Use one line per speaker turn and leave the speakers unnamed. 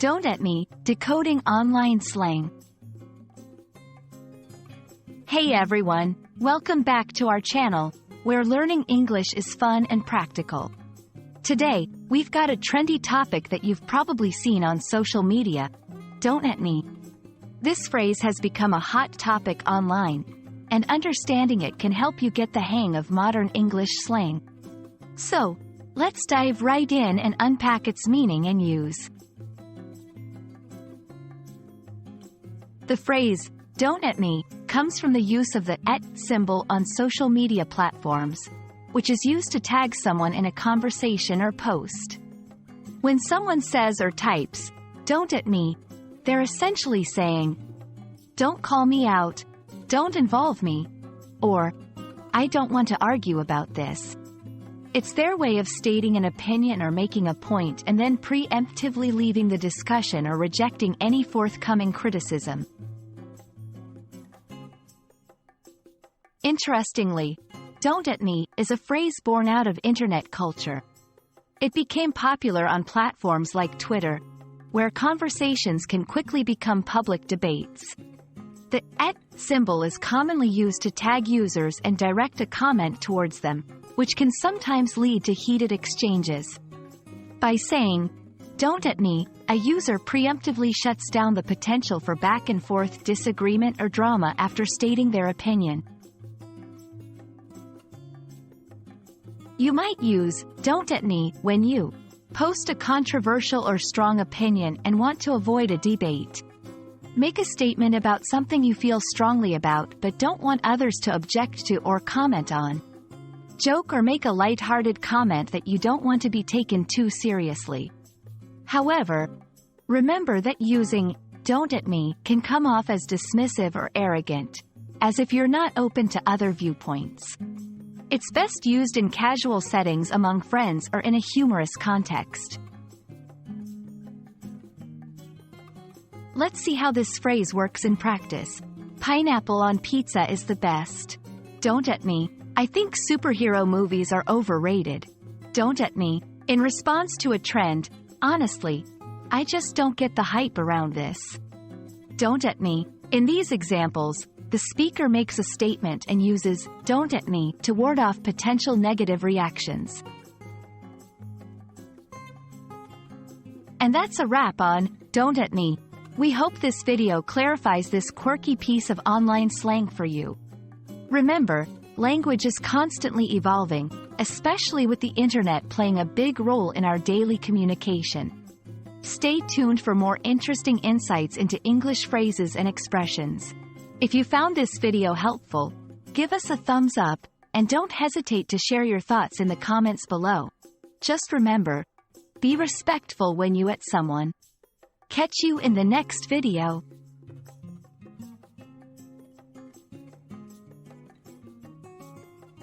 Don't at me, Decoding Online Slang. Hey everyone, welcome back to our channel, where learning English is fun and practical. Today, we've got a trendy topic that you've probably seen on social media. Don't at me. This phrase has become a hot topic online, and understanding it can help you get the hang of modern English slang. So, let's dive right in and unpack its meaning and use. The phrase, "don't at me," comes from the use of the @ symbol on social media platforms, which is used to tag someone in a conversation or post. When someone says or types, "don't at me," they're essentially saying, "don't call me out," "don't involve me," or "I don't want to argue about this." It's their way of stating an opinion or making a point and then preemptively leaving the discussion or rejecting any forthcoming criticism. Interestingly, "don't at me" is a phrase born out of internet culture. It became popular on platforms like Twitter, where conversations can quickly become public debates. The @ symbol is commonly used to tag users and direct a comment towards them, which can sometimes lead to heated exchanges. By saying, "don't at me," a user preemptively shuts down the potential for back-and-forth disagreement or drama after stating their opinion. You might use "don't at me" when you post a controversial or strong opinion and want to avoid a debate. Make a statement about something you feel strongly about but don't want others to object to or comment on. Joke or make a light-hearted comment that you don't want to be taken too seriously. However, remember that using "don't at me" can come off as dismissive or arrogant, as if you're not open to other viewpoints. It's best used in casual settings among friends or in a humorous context. Let's see how this phrase works in practice. Pineapple on pizza is the best. Don't at me. I think superhero movies are overrated. Don't at me. In response to a trend, honestly, I just don't get the hype around this. Don't at me. In these examples, the speaker makes a statement and uses "don't at me" to ward off potential negative reactions. And that's a wrap on "don't at me." We hope this video clarifies this quirky piece of online slang for you. Remember, language is constantly evolving, especially with the internet playing a big role in our daily communication. Stay tuned for more interesting insights into English phrases and expressions. If you found this video helpful, give us a thumbs up, and don't hesitate to share your thoughts in the comments below. Just remember, be respectful when you at someone. Catch you in the next video.